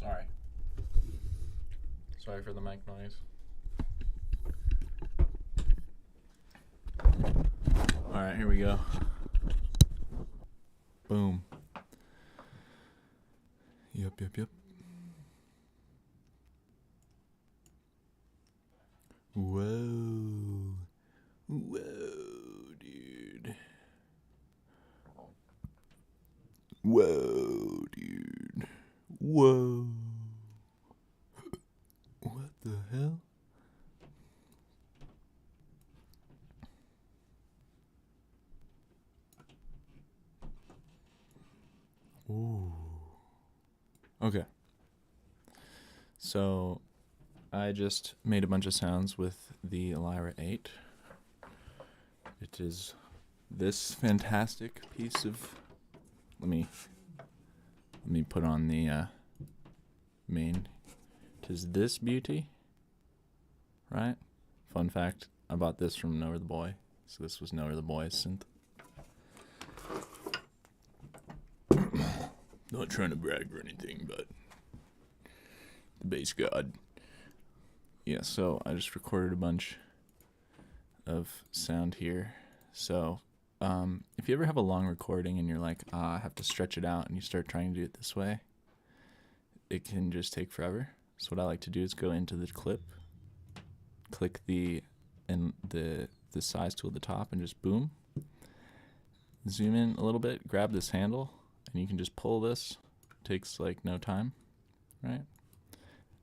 Sorry. Sorry for the mic noise. Alright, here we go. Boom. Yep. Whoa. Whoa, dude. Whoa, dude. Whoa. What the hell? Ooh. Okay. So I just made a bunch of sounds with the Lyra 8. It is this fantastic piece of... Let me put on the main. It is this beauty, right? Fun fact, I bought this from Nowhere the Boy. So this was Nowhere the Boy's synth. Not trying to brag or anything, but the bass god. Yeah, so I just recorded a bunch of sound here. So if you ever have a long recording and you're like, I have to stretch it out, and you start trying to do it this way, it can just take forever. So what I like to do is go into the clip, click the size tool at the top, and just boom. Zoom in a little bit, grab this handle, and you can just pull this. It takes like no time, right?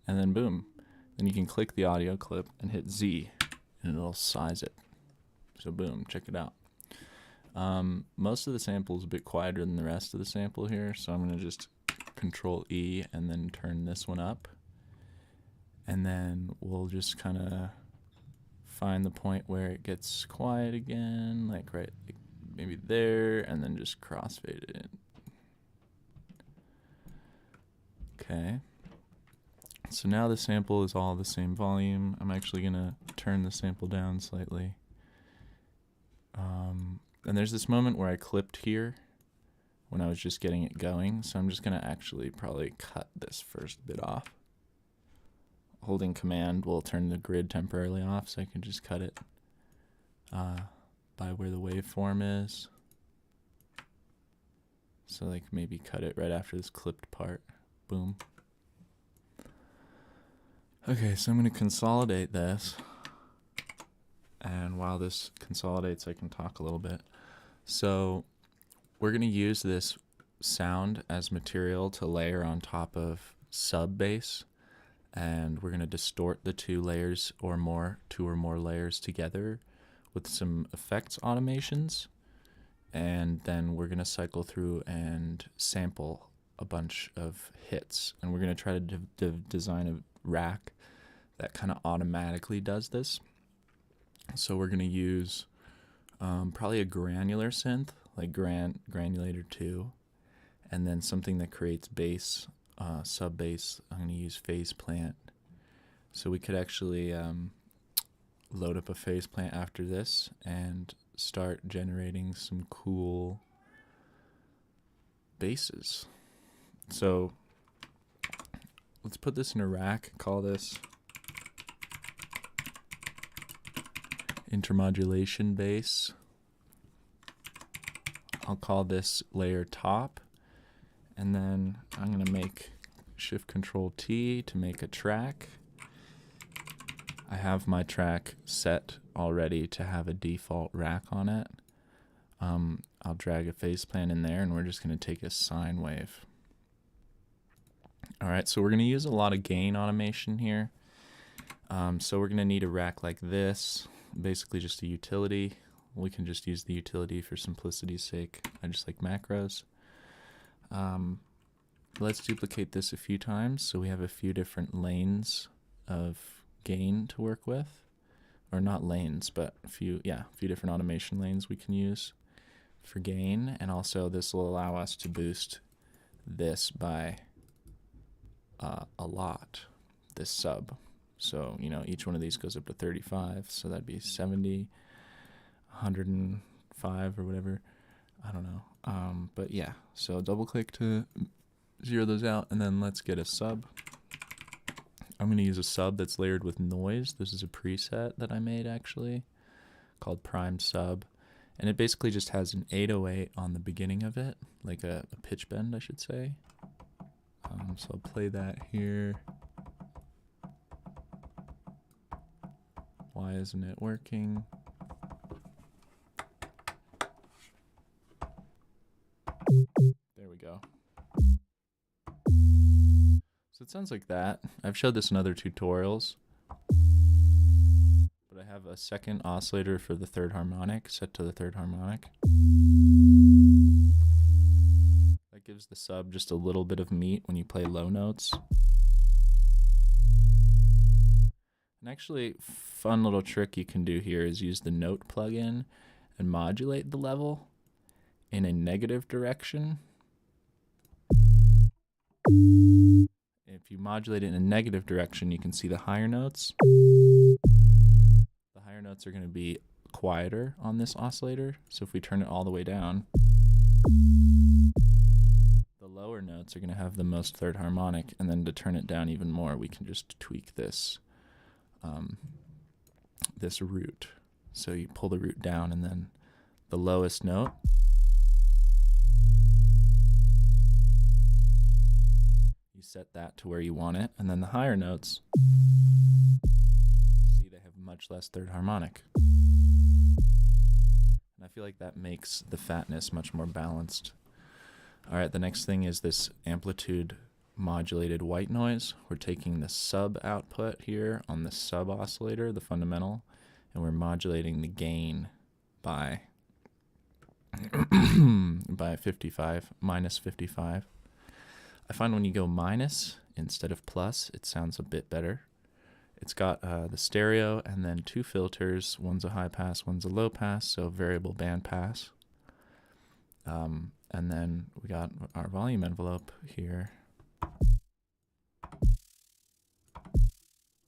And then boom. Then you can click the audio clip and hit Z, and it'll size it. So boom, check it out. Most of the sample is a bit quieter than the rest of the sample here, so I'm going to just Control E and then turn this one up. And then we'll just kind of find the point where it gets quiet again, like right maybe there, and then just crossfade it in. Okay. So now the sample is all the same volume. I'm actually going to turn the sample down slightly. And there's this moment where I clipped here when I was just getting it going. So I'm just going to actually probably cut this first bit off. Holding Command will turn the grid temporarily off, so I can just cut it by where the waveform is. So like maybe cut it right after this clipped part. Boom. Okay, so I'm going to consolidate this. And while this consolidates, I can talk a little bit. So we're going to use this sound as material to layer on top of sub bass. And we're going to distort the two or more layers together with some effects automations. And then we're going to cycle through and sample a bunch of hits. And we're going to try to design a rack that kind of automatically does this. So we're going to use probably a granular synth, like Granulator 2, and then something that creates bass, sub bass. I'm going to use phase plant. So we could actually load up a phase plant after this and start generating some cool basses. So let's put this in a rack, call this intermodulation bass. I'll call this layer top, and then I'm going to make Shift Control T to make a track. I have my track set already to have a default rack on it. I'll drag a phase plant in there, and we're just going to take a sine wave. Alright, so we're going to use a lot of gain automation here. So we're going to need a rack like this, basically just a utility. We can just use the utility for simplicity's sake. I just like macros. Let's duplicate this a few times so we have a few different lanes of gain to work with. Or not lanes, but a few different automation lanes we can use for gain. And also this will allow us to boost this by a lot, this sub. So, each one of these goes up to 35, so that'd be 70, 105 or whatever. I don't know. But yeah, so double click to zero those out, and then let's get a sub. I'm going to use a sub that's layered with noise. This is a preset that I made actually called prime sub. And it basically just has an 808 on the beginning of it, like a pitch bend, I should say. So I'll play that here. Why isn't it working? There we go. So it sounds like that. I've showed this in other tutorials. But I have a second oscillator for the third harmonic, set to the third harmonic. That gives the sub just a little bit of meat when you play low notes. And actually, fun little trick you can do here is use the note plugin and modulate the level in a negative direction. If you modulate it in a negative direction, you can see the higher notes. The higher notes are going to be quieter on this oscillator. So if we turn it all the way down, the lower notes are going to have the most third harmonic. And then to turn it down even more, we can just tweak this this root. So you pull the root down, and then the lowest note you set that to where you want it, and then the higher notes, see, they have much less third harmonic. And I feel like that makes the fatness much more balanced. All right, the next thing is this amplitude modulated white noise. We're taking the sub output here on the sub oscillator, the fundamental, and we're modulating the gain by by 55, minus 55. I find when you go minus instead of plus, it sounds a bit better. It's got the stereo and then two filters. One's a high pass, one's a low pass, so variable band pass. And then we got our volume envelope here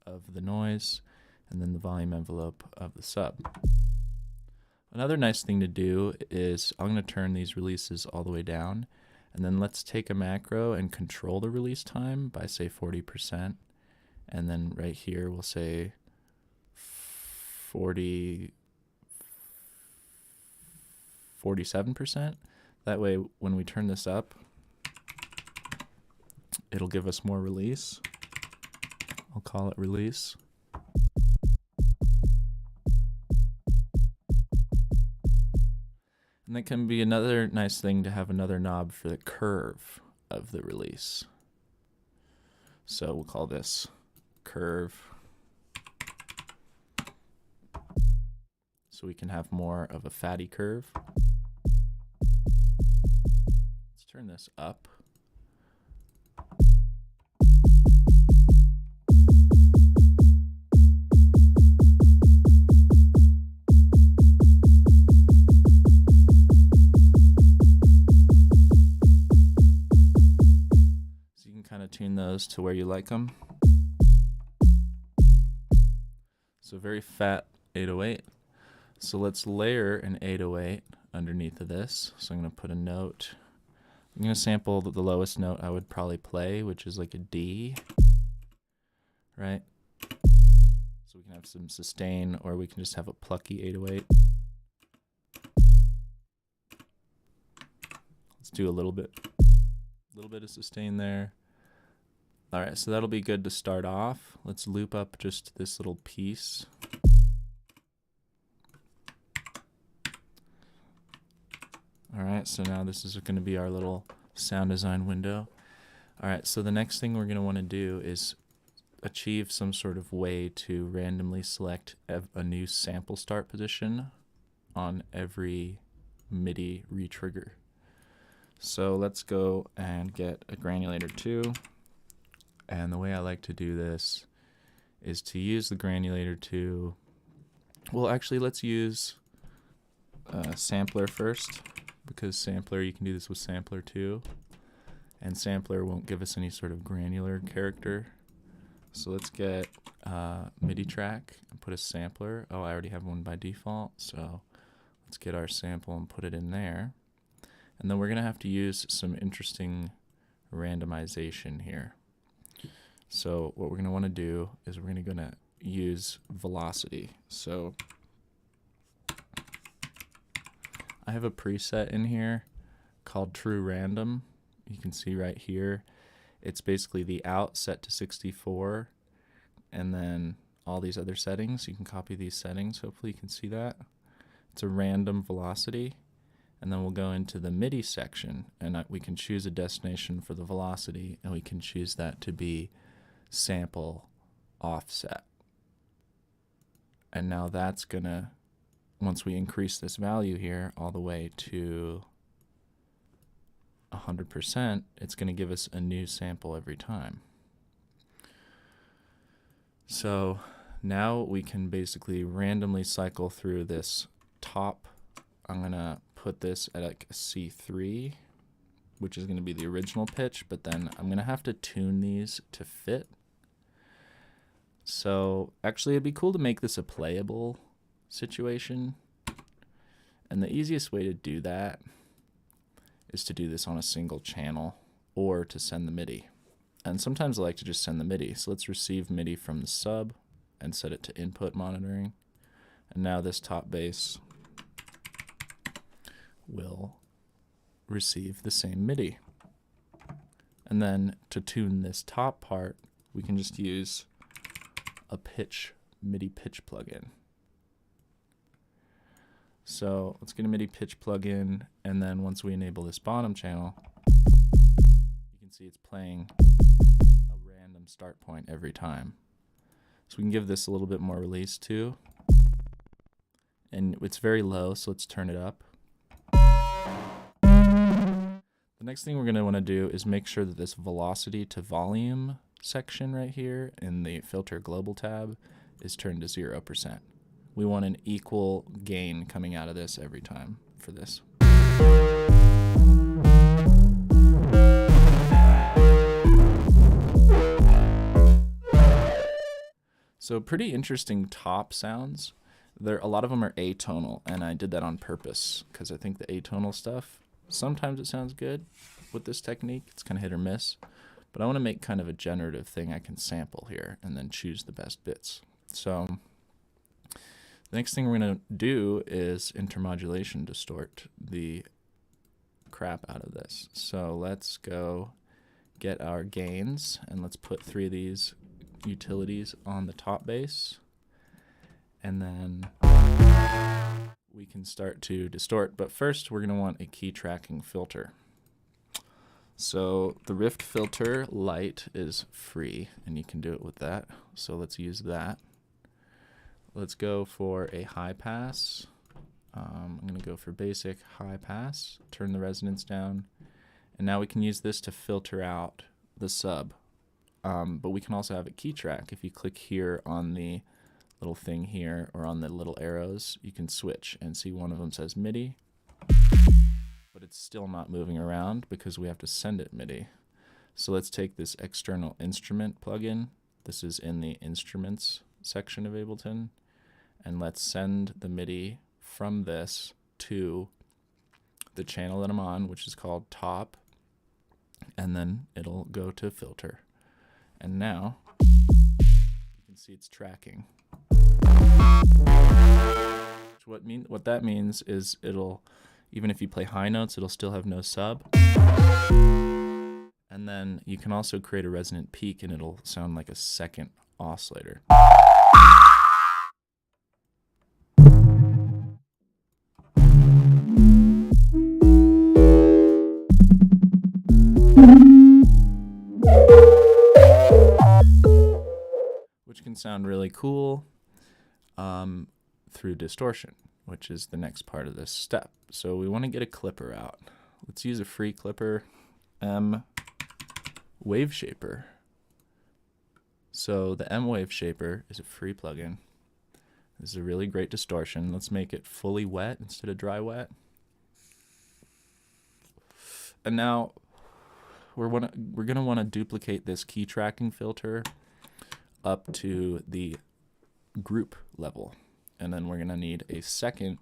of the noise, and then the volume envelope of the sub. Another nice thing to do is I'm going to turn these releases all the way down, and then let's take a macro and control the release time by, say, 40%. And then right here we'll say 47%. That way when we turn this up, it'll give us more release. I'll call it release. And that can be another nice thing to have another knob for the curve of the release. So we'll call this curve. So we can have more of a fatty curve. Let's turn this up. Kind of tune those to where you like them. So very fat 808. So let's layer an 808 underneath of this. So I'm going to put a note. I'm going to sample the lowest note I would probably play, which is like a D, right? So we can have some sustain, or we can just have a plucky 808. Let's do a little bit of sustain there. All right, so that'll be good to start off. Let's loop up just this little piece. All right, so now this is going to be our little sound design window. All right, so the next thing we're going to want to do is achieve some sort of way to randomly select a new sample start position on every MIDI retrigger. So let's go and get a granulator 2. And the way I like to do this is to use the granulator to, well, actually, let's use sampler first, because sampler, you can do this with sampler too, and sampler won't give us any sort of granular character. So let's get MIDI track and put a sampler. Oh, I already have one by default, so let's get our sample and put it in there. And then we're going to have to use some interesting randomization here. So what we're going to want to do is we're going to use velocity. So I have a preset in here called true random. You can see right here, it's basically the out set to 64 and then all these other settings. You can copy these settings. Hopefully you can see that. It's a random velocity. And then we'll go into the MIDI section, and we can choose a destination for the velocity, and we can choose that to be sample offset. And now that's gonna, once we increase this value here all the way to 100%, it's gonna give us a new sample every time. So now we can basically randomly cycle through this top. I'm gonna put this at like a C3, which is gonna be the original pitch, but then I'm gonna have to tune these to fit. So actually it'd be cool to make this a playable situation. And the easiest way to do that is to do this on a single channel or to send the MIDI. And sometimes I like to just send the MIDI. So let's receive MIDI from the sub and set it to input monitoring. And now this top bass will receive the same MIDI. And then to tune this top part, we can just use a MIDI pitch plugin. So let's get a MIDI pitch plugin, and then once we enable this bottom channel, you can see it's playing a random start point every time. So we can give this a little bit more release too. And it's very low, so let's turn it up. The next thing we're going to want to do is make sure that this velocity to volume section right here in the filter global tab is turned to 0%. We want an equal gain coming out of this every time for this. So pretty interesting top sounds. A lot of them are atonal, and I did that on purpose because I think the atonal stuff, sometimes it sounds good with this technique. It's kind of hit or miss. But I want to make kind of a generative thing I can sample here and then choose the best bits. So the next thing we're going to do is intermodulation distort the crap out of this. So let's go get our gains, and let's put 3 of these utilities on the top bass. And then we can start to distort. But first, we're going to want a key tracking filter. So the Rift filter light is free, and you can do it with that. So let's use that. Let's go for a high pass. I'm going to go for basic high pass, turn the resonance down, and now we can use this to filter out the sub. But we can also have a key track. If you click here on the little thing here or on the little arrows, you can switch and see one of them says MIDI, but it's still not moving around because we have to send it MIDI. So let's take this external instrument plugin. This is in the instruments section of Ableton, and let's send the MIDI from this to the channel that I'm on, which is called top, and then it'll go to filter. And now you can see it's tracking. What that means is it'll, even if you play high notes, it'll still have no sub. And then you can also create a resonant peak, and it'll sound like a second oscillator. Which can sound really cool through distortion, which is the next part of this step. So we want to get a clipper out. Let's use a free clipper, Wave Shaper. So the Wave Shaper is a free plugin. This is a really great distortion. Let's make it fully wet instead of dry wet. And now we're going to want to duplicate this key tracking filter up to the group level. And then we're going to need a second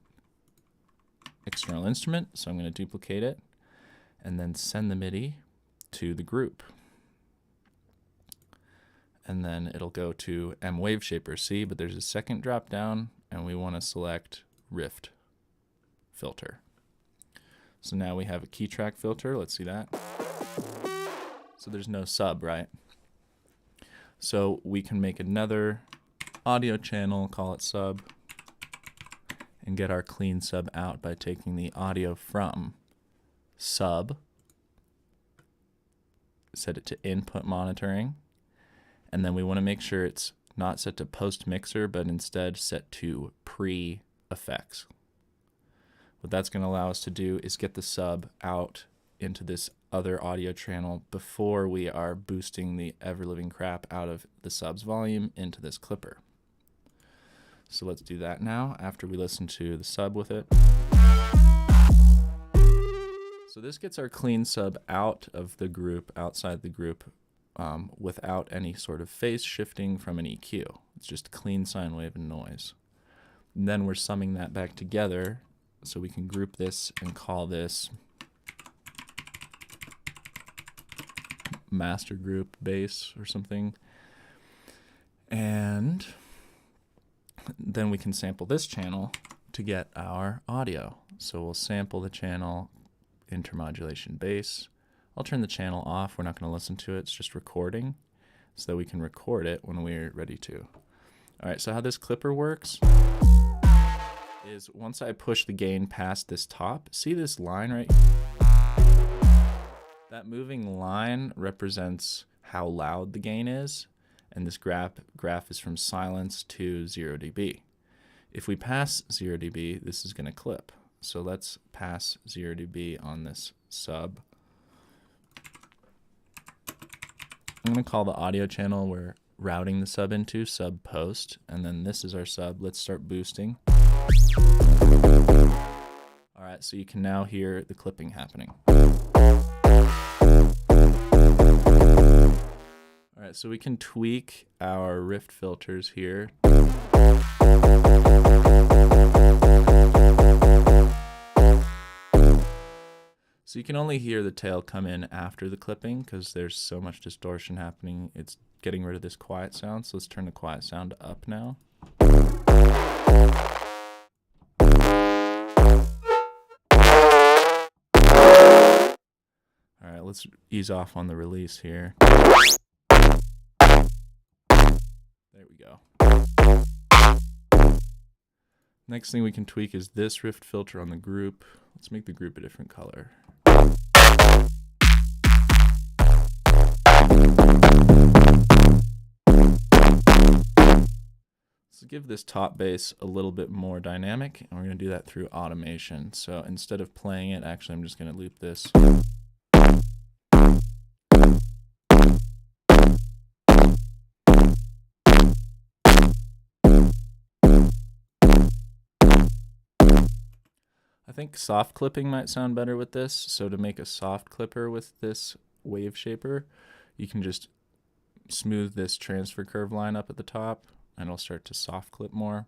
external instrument. So I'm going to duplicate it and then send the MIDI to the group. And then it'll go to M wave shaper. See, but there's a second drop down, and we want to select Rift filter. So now we have a key track filter. Let's see that. So there's no sub, right? So we can make another audio channel, call it sub, and get our clean sub out by taking the audio from sub, set it to input monitoring, and then we want to make sure it's not set to post mixer, but instead set to pre effects. What that's going to allow us to do is get the sub out into this other audio channel before we are boosting the ever-living crap out of the sub's volume into this clipper. So let's do that now after we listen to the sub with it. So this gets our clean sub out of the group, outside the group, without any sort of phase shifting from an EQ. It's just clean sine wave and noise. And then we're summing that back together, so we can group this and call this master group bass or something. And then we can sample this channel to get our audio. So we'll sample the channel intermodulation bass. I'll turn the channel off. We're not going to listen to it. It's just recording so that we can record it when we're ready to. All right, so how this clipper works is once I push the gain past this top, see this line right here? That moving line represents how loud the gain is, and this graph is from silence to 0 dB. If we pass 0 dB, this is going to clip. So let's pass 0 dB on this sub. I'm going to call the audio channel we're routing the sub into sub post, and then this is our sub. Let's start boosting. All right, so you can now hear the clipping happening. All right, so we can tweak our Rift filters here. So you can only hear the tail come in after the clipping because there's so much distortion happening. It's getting rid of this quiet sound. So let's turn the quiet sound up now. All right, let's ease off on the release here. There we go. Next thing we can tweak is this Rift filter on the group. Let's make the group a different color. Let's give this top bass a little bit more dynamic, and we're going to do that through automation. So instead of playing it, actually I'm just going to loop this. I think soft clipping might sound better with this. So to make a soft clipper with this wave shaper, you can just smooth this transfer curve line up at the top, and it'll start to soft clip more.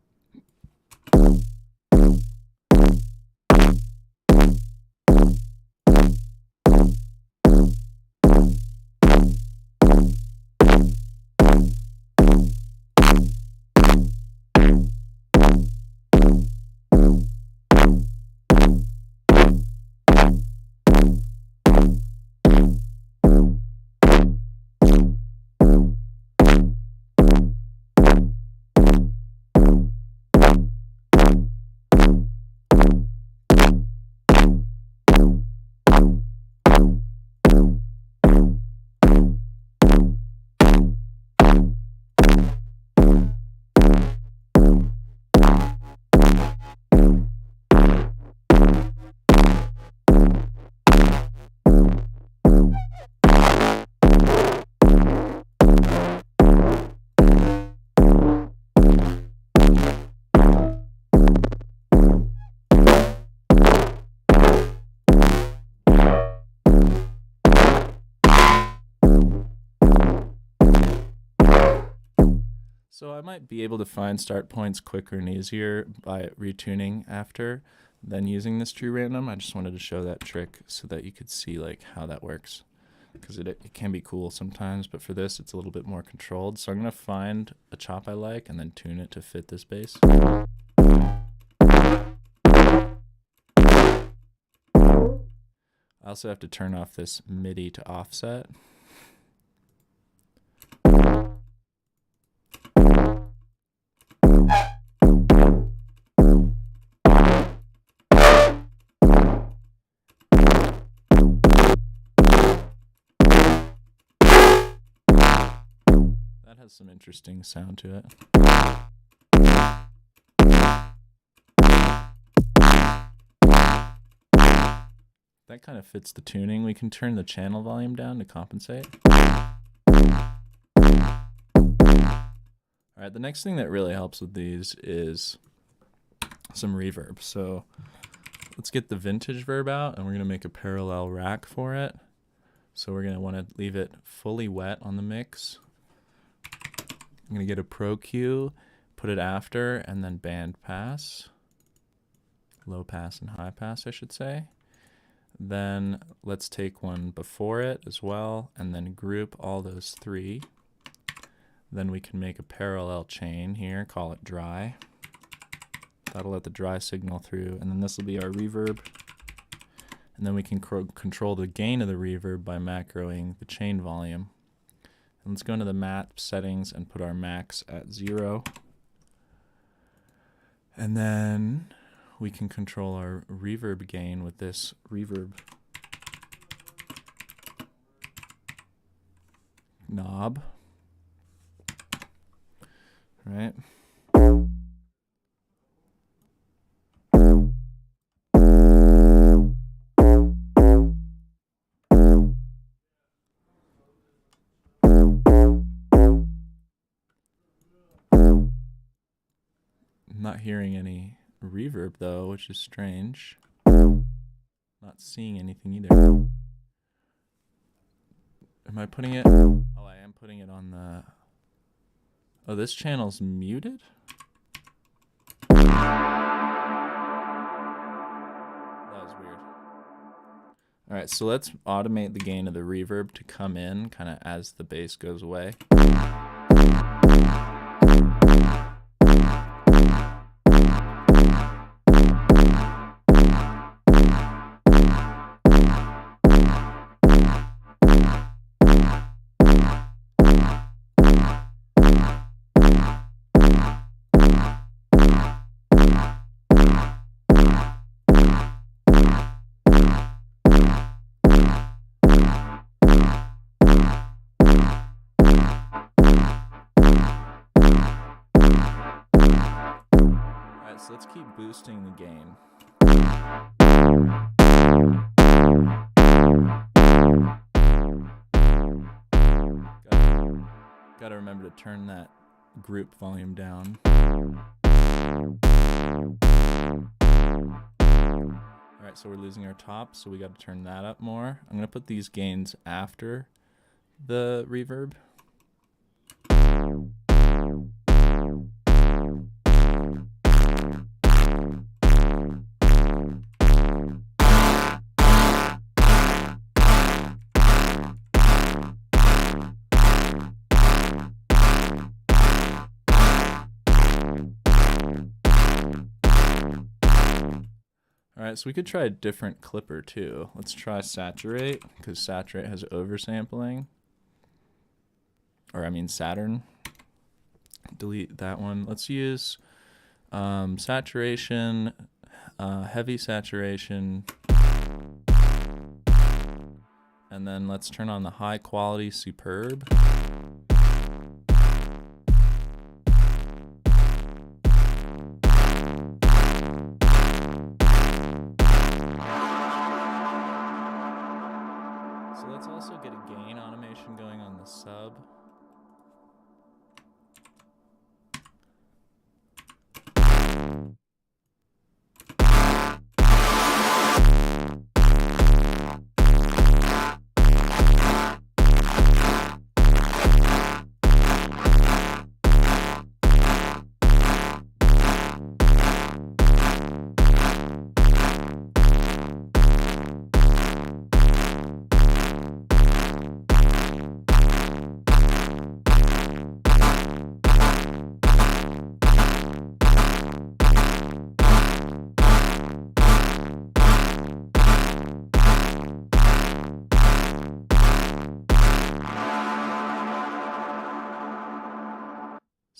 So I might be able to find start points quicker and easier by retuning after than using this true random. I just wanted to show that trick so that you could see like how that works. because it can be cool sometimes, but for this it's a little bit more controlled. So I'm going to find a chop I like and then tune it to fit this bass. I also have to turn off this MIDI to offset. That has some interesting sound to it. That kind of fits the tuning. We can turn the channel volume down to compensate. Alright, the next thing that really helps with these is some reverb. So let's get the vintage verb out, and we're going to make a parallel rack for it. So we're going to want to leave it fully wet on the mix. I'm going to get a Pro Q, put it after, and then band pass. Low pass and high pass, I should say. Then let's take one before it as well, and then group all those three. Then we can make a parallel chain here, call it dry. That'll let the dry signal through, and then this will be our reverb. And then we can control the gain of the reverb by macroing the chain volume. And let's go into the map settings and put our max at 0. And then we can control our reverb gain with this reverb knob. Right? I'm not hearing any reverb though, which is strange. Not seeing anything either. Am I putting it? Oh, I am putting it on the... Oh, this channel's muted? That was weird. Alright, so let's automate the gain of the reverb to come in kind of as the bass goes away. So let's keep boosting the gain. Gotta remember to turn that group volume down. Alright, so we're losing our top, so we gotta turn that up more. I'm gonna put these gains after the reverb. Alright, so we could try a different clipper too. Let's try Saturate, because Saturate has oversampling. Or I mean Saturn. Delete that one. Let's use saturation, heavy saturation, and then let's turn on the high quality superb. So let's also get a gain automation going on the sub.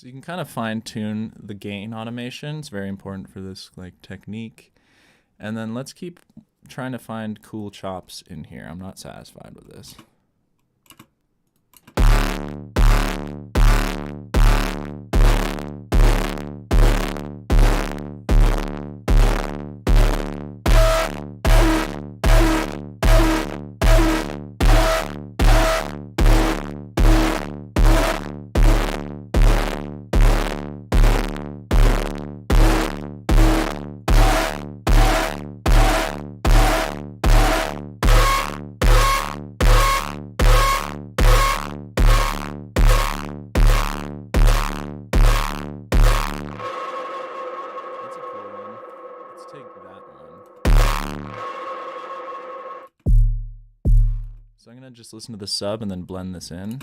So you can kind of fine tune the gain automation. It's very important for this like technique. And then let's keep trying to find cool chops in here. I'm not satisfied with this. So I'm going to just listen to the sub and then blend this in.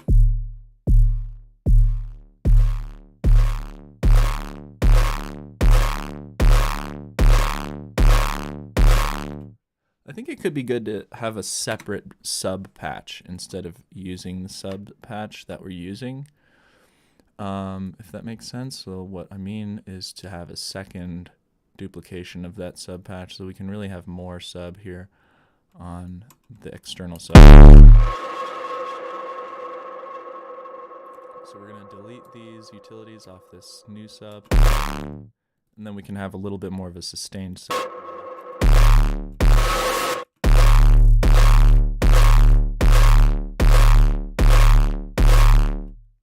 I think it could be good to have a separate sub patch instead of using the sub patch that we're using. If that makes sense. So what I mean is to have a second duplication of that sub patch so we can really have more sub here on the external sub. So we're going to delete these utilities off this new sub, and then we can have a little bit more of a sustained sub.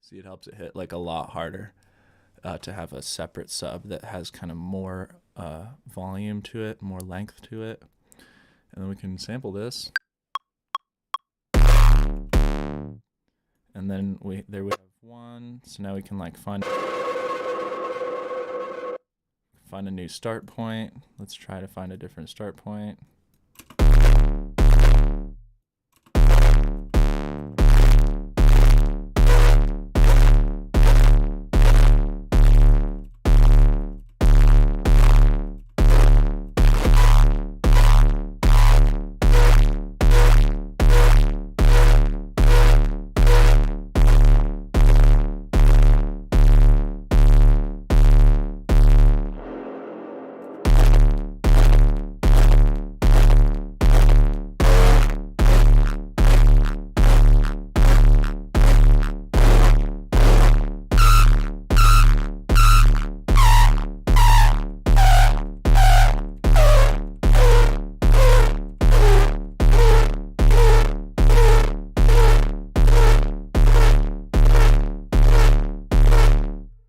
See, it helps it hit like a lot harder to have a separate sub that has kind of more volume to it, more length to it. And then we can sample this. And then there we have one. So now we can like find a new start point. Let's try to find a different start point.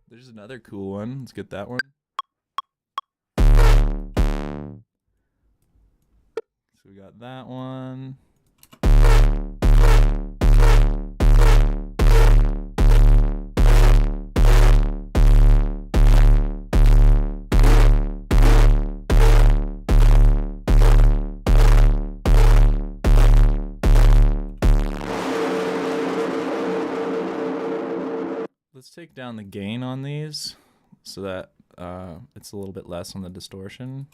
There's another cool one. Let's get that one. So we got that one. Let's take down the gain on these so that it's a little bit less on the distortion.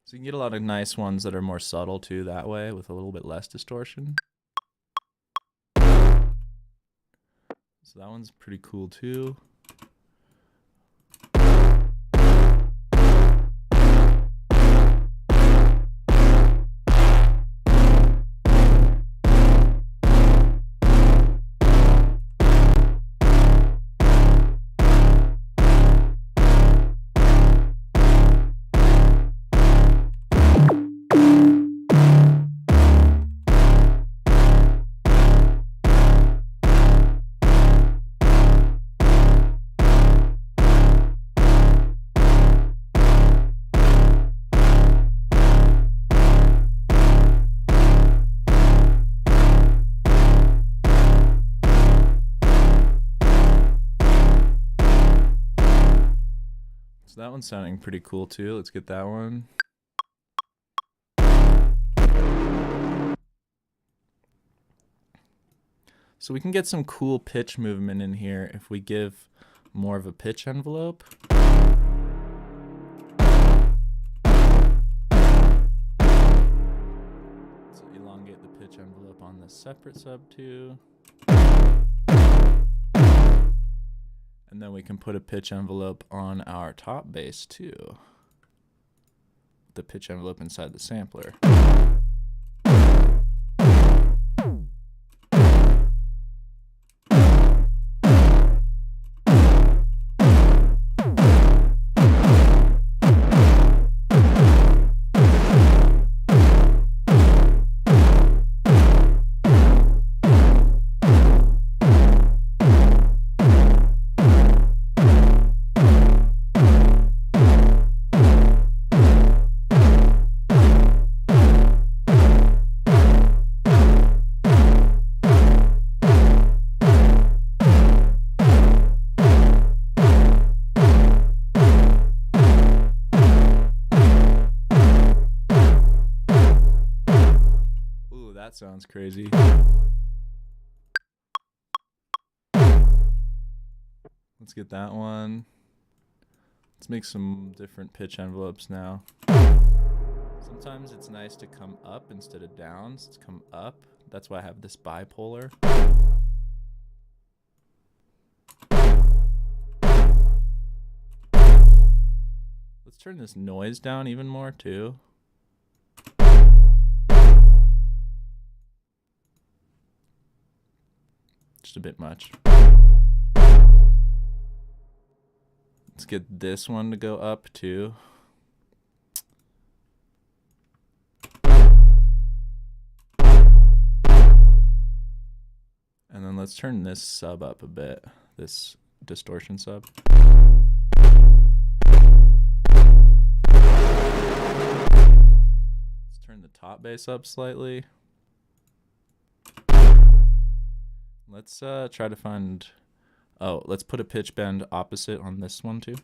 So you can get a lot of nice ones that are more subtle too that way with a little bit less distortion. So that one's pretty cool too. So that one's sounding pretty cool too. Let's get that one. So we can get some cool pitch movement in here if we give more of a pitch envelope. Let's elongate get the pitch envelope on the separate sub too. And then we can put a pitch envelope on our top bass too. The pitch envelope inside the sampler. That sounds crazy. Let's get that one. Let's make some different pitch envelopes now. Sometimes it's nice to come up instead of down. So let's come up. That's why I have this bipolar. Let's turn this noise down even more too. Just a bit much. Let's get this one to go up too. And then let's turn this sub up a bit, this distortion sub. Let's turn the top bass up slightly. Let's try to find, let's put a pitch bend opposite on this one too.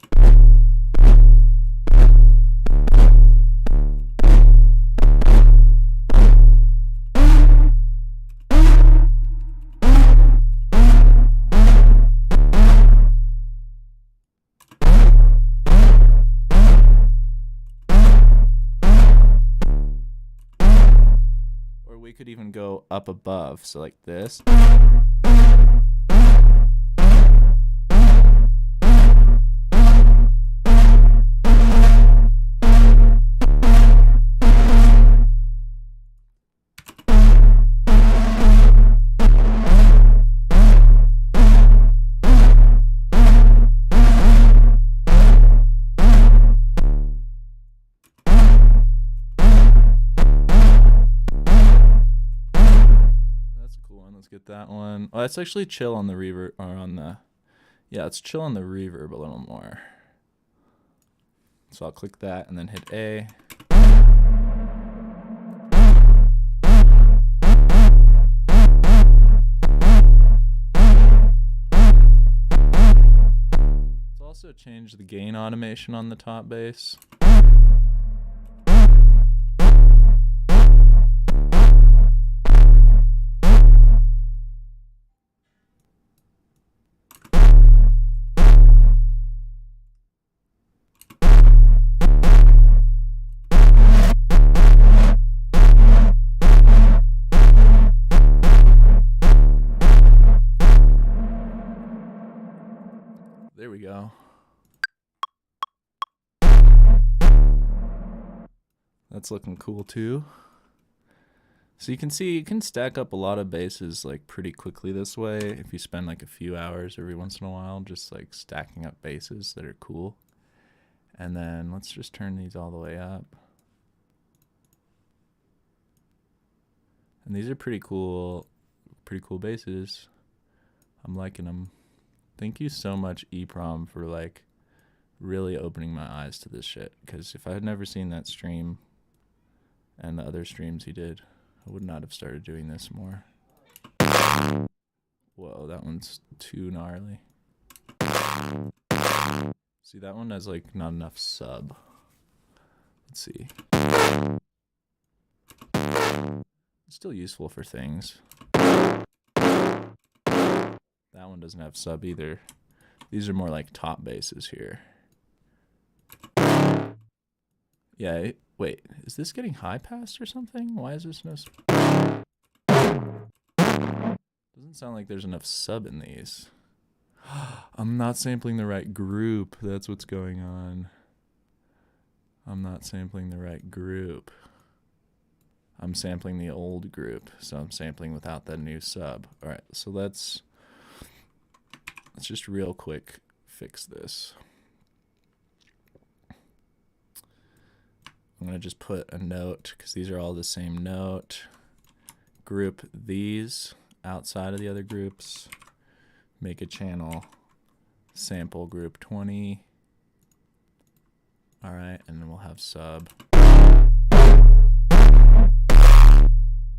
Or we could even go up above, so like this. Get that one. Oh, let's actually chill on the reverb, or on the, yeah, let's chill on the reverb a little more. So I'll click that and then hit A. Let's also change the gain automation on the top bass. There we go. That's looking cool too. So you can see you can stack up a lot of basses like pretty quickly this way if you spend like a few hours every once in a while just like stacking up basses that are cool. And then let's just turn these all the way up. And these are pretty cool basses. I'm liking them. Thank you so much, Eprom, for like really opening my eyes to this shit. Because if I had never seen that stream and the other streams he did, I would not have started doing this more. Whoa, that one's too gnarly. See, that one has like not enough sub. Let's see. It's still useful for things. That one doesn't have sub either. These are more like top basses here. Yeah, wait, is this getting high passed or something? Why is this no... Doesn't sound like there's enough sub in these. I'm not sampling the right group. That's what's going on. I'm not sampling the right group. I'm sampling the old group, so I'm sampling without the new sub. All right, so let's just real quick fix this. I'm gonna just put a note, because these are all the same note. Group these outside of the other groups. Make a channel sample group 20. All right, and then we'll have sub.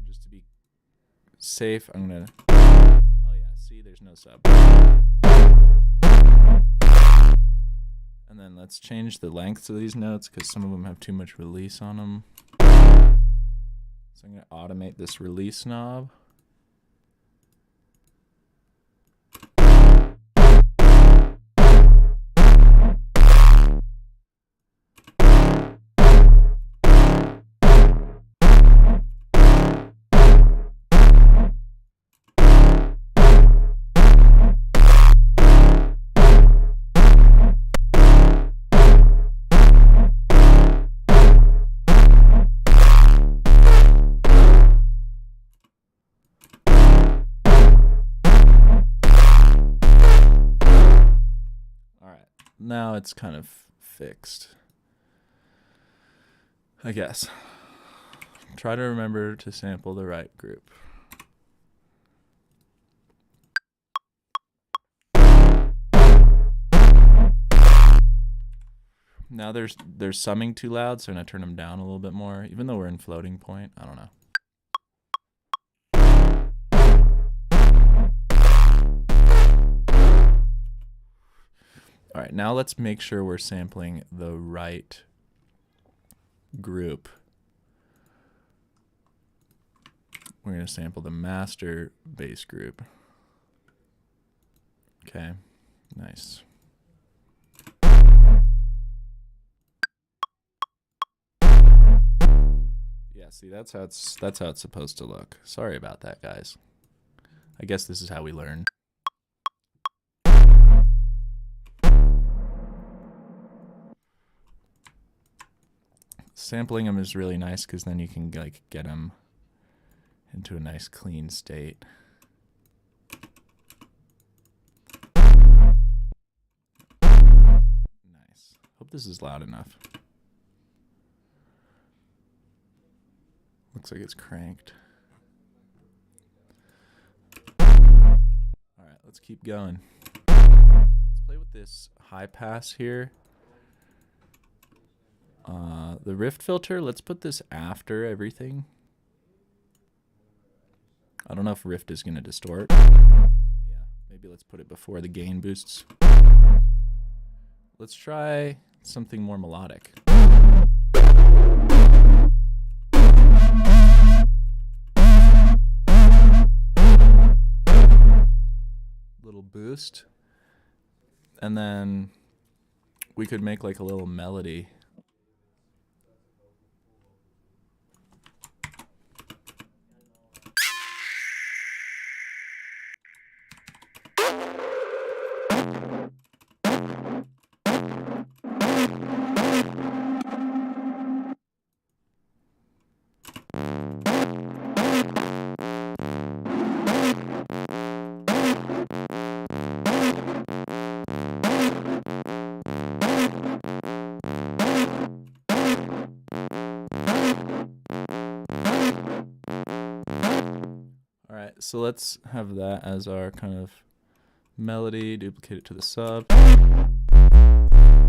Just to be safe, I'm gonna... Oh yeah, see, there's no sub. And then let's change the lengths of these notes because some of them have too much release on them. So I'm going to automate this release knob. Now it's kind of fixed, I guess. Try to remember to sample the right group. Now there's summing too loud, so I'm gonna turn them down a little bit more, even though we're in floating point. I don't know. All right, now let's make sure we're sampling the right group. We're going to sample the master bass group. Okay, nice. Yeah, see, that's how it's supposed to look. Sorry about that, guys. I guess this is how we learn. Sampling them is really nice because then you can like get them into a nice clean state. Nice. Hope this is loud enough. Looks like it's cranked. All right, let's keep going. Let's play with this high pass here. The rift filter, let's put this after everything. I don't know if rift is going to distort. Yeah, maybe let's put it before the gain boosts. Let's try something more melodic. Little boost. And then we could make like a little melody. So let's have that as our kind of melody, duplicate it to the sub. And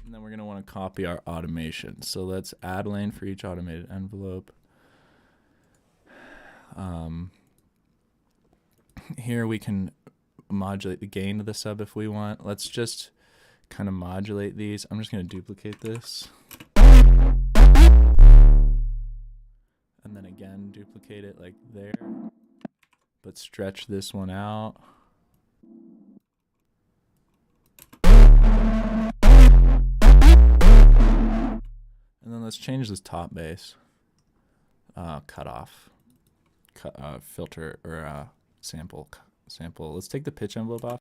then we're going to want to copy our automation. So let's add lane for each automated envelope. Here we can modulate the gain of the sub if we want. Let's just kind of modulate these. I'm just going to duplicate this. And then again, duplicate it like there. But stretch this one out. And And then let's change this top bass cutoff, filter or sample. Let's take the pitch envelope off.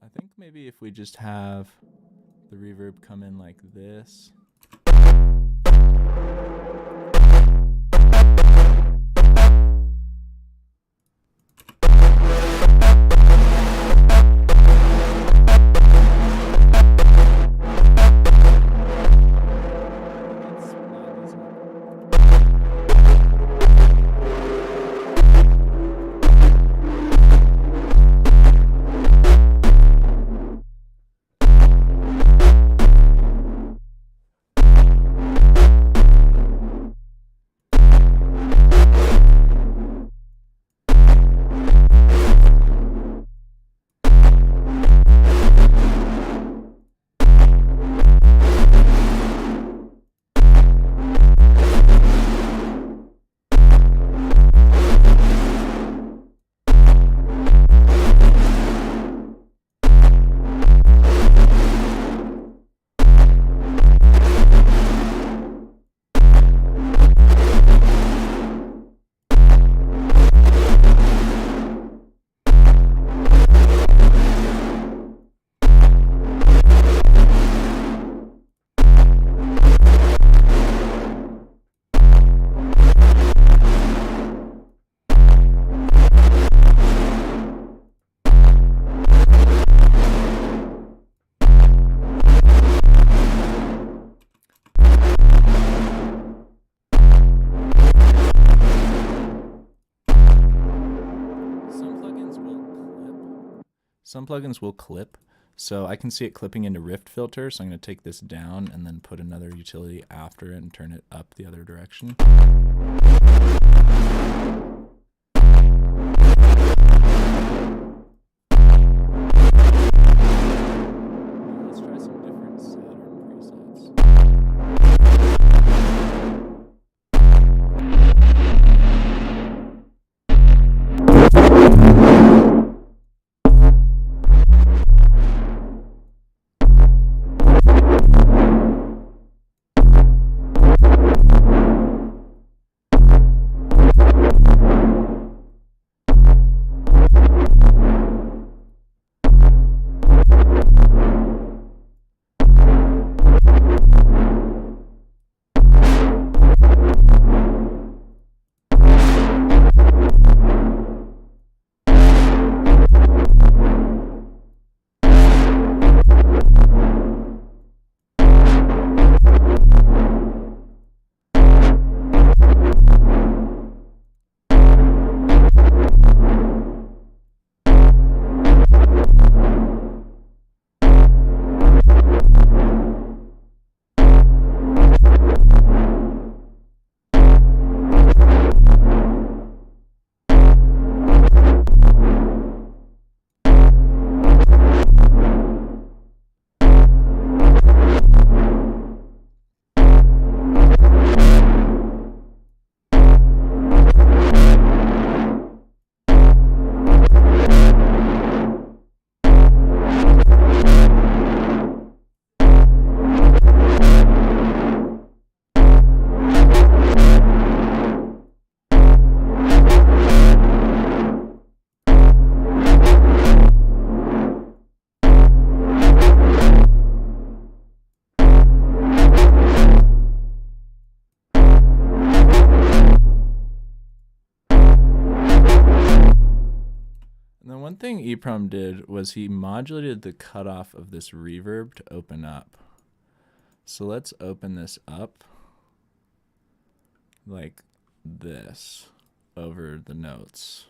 I think maybe if we just have the reverb come in like this. Some plugins will clip, so I can see it clipping into Rift filter, so I'm going to take this down and then put another utility after it and turn it up the other direction. Let's try some different Saturn presets. One thing Eprom did was he modulated the cutoff of this reverb to open up. So let's open this up like this over the notes.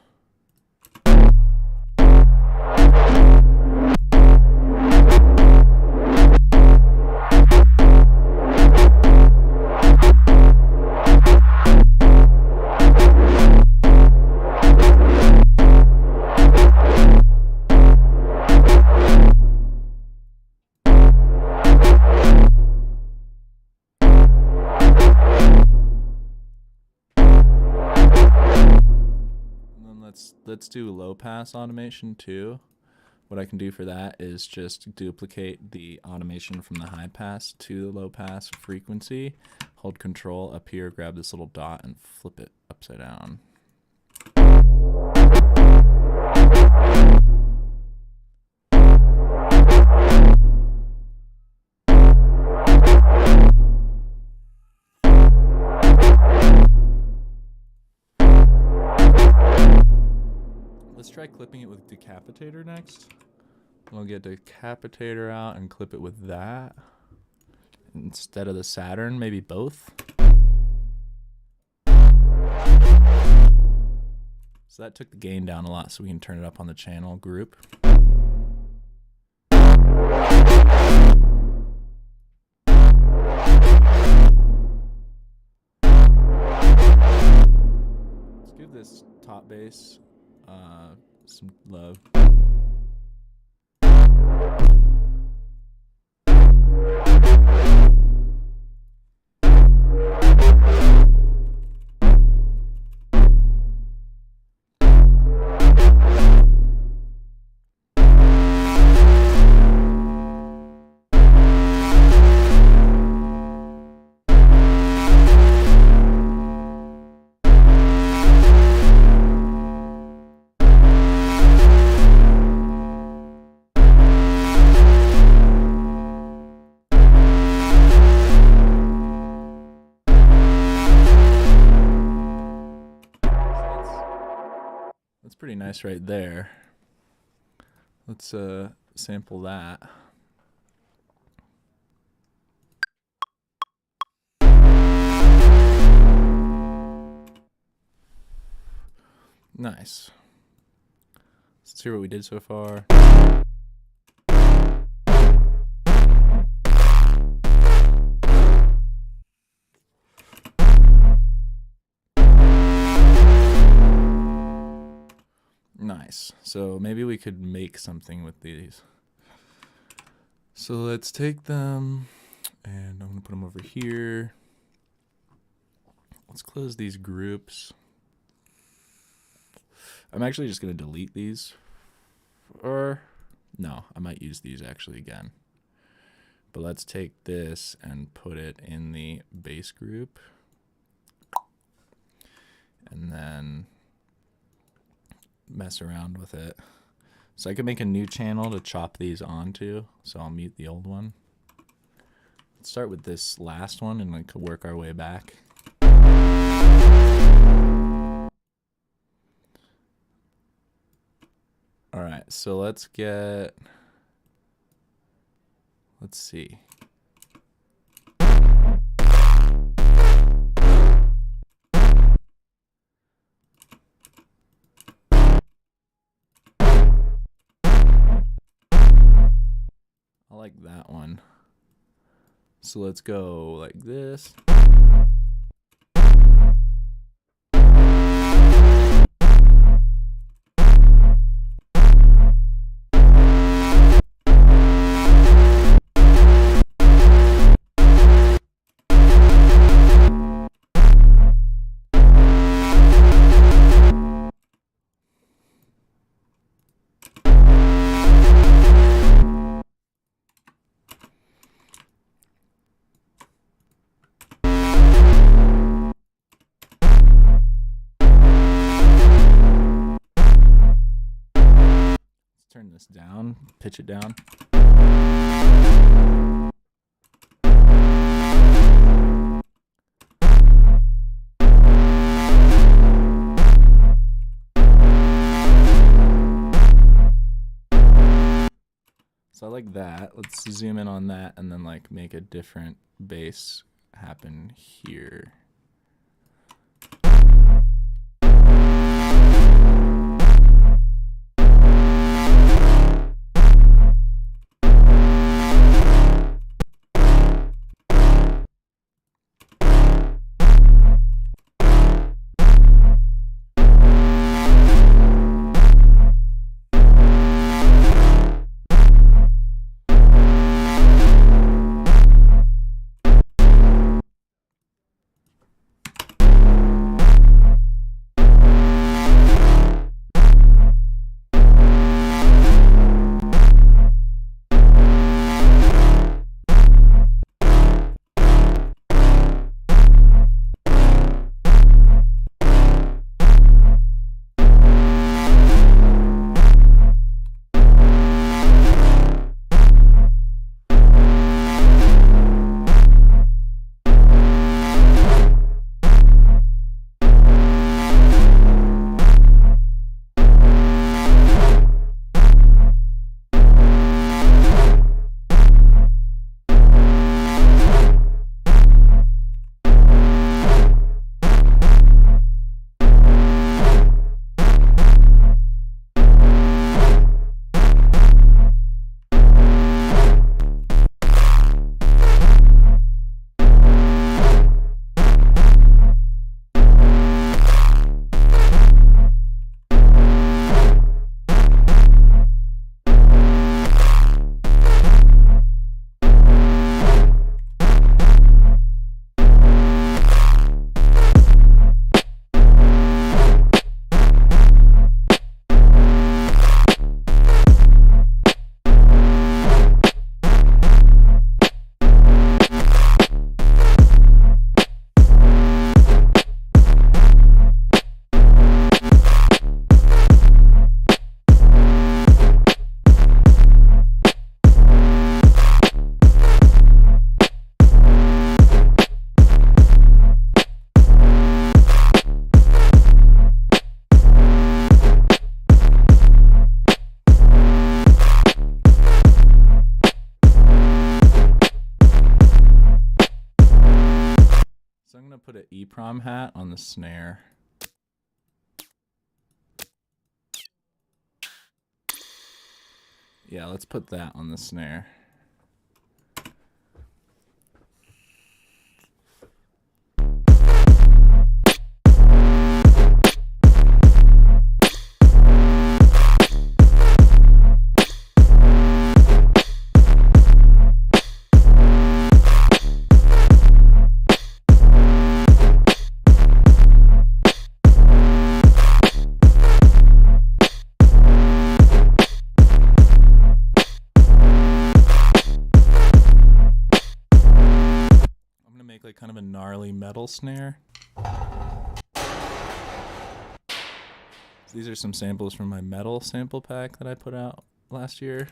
do low pass automation too. What I can do for that is just duplicate the automation from the high pass to the low pass frequency. Hold control up here, grab this little dot and flip it upside down. Let's try clipping it with Decapitator next. We'll get Decapitator out and clip it with that instead of the Saturn, maybe both. So that took the gain down a lot, so we can turn it up on the channel group. Let's give this top bass some love. That's pretty nice right there. Let's sample that. Nice. Let's hear what we did so far. Nice. So maybe we could make something with these. So let's take them and I'm going to put them over here. Let's close these groups. I'm actually just going to delete these. Or no, I might use these actually again. But let's take this and put it in the bass group. And then mess around with it. So I could make a new channel to chop these onto. So I'll mute the old one. Let's start with this last one and like work our way back. All right, so let's see. I like that one. So let's go like this. Turn this down, pitch it down. So I like that. Let's zoom in on that and then like make a different bass happen here. tom hat on the snare. Yeah, let's put that on the snare. Like kind of a gnarly metal snare. These are some samples from my metal sample pack that I put out last year.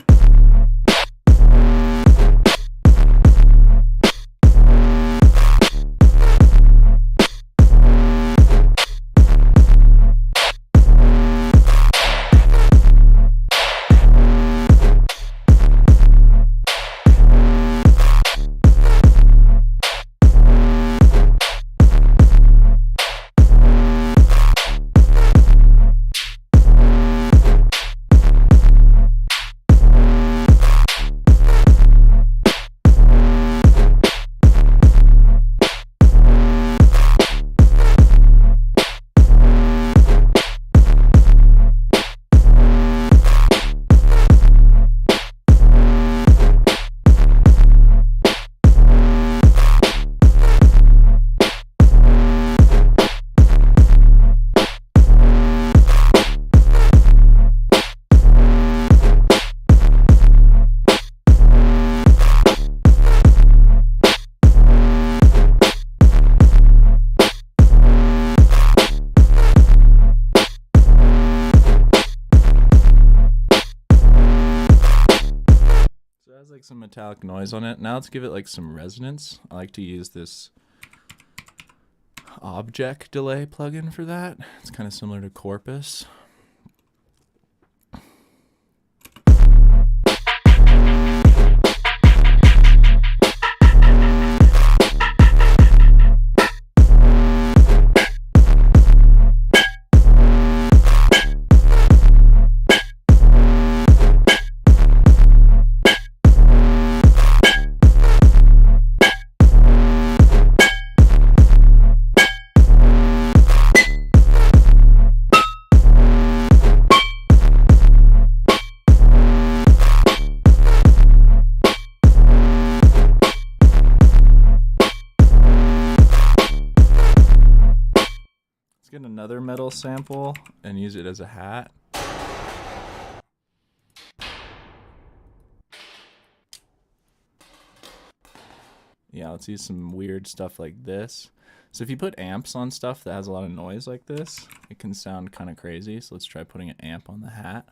Like some metallic noise on it. Now let's give it like some resonance. I like to use this object delay plugin for that. It's kind of similar to Corpus. Get another metal sample and use it as a hat. Yeah, let's use some weird stuff like this. So if you put amps on stuff that has a lot of noise like this, it can sound kind of crazy. So let's try putting an amp on the hat.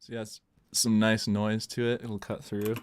So yeah, it's some nice noise to it. It'll cut through.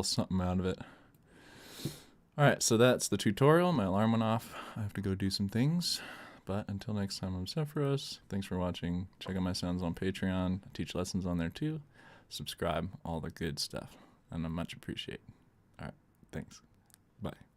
little something out of it. Alright, so that's the tutorial. My alarm went off. I have to go do some things. But until next time, I'm Sephiroth. Thanks for watching. Check out my sounds on Patreon. I teach lessons on there too. Subscribe, all the good stuff. And I much appreciate. Alright, thanks. Bye.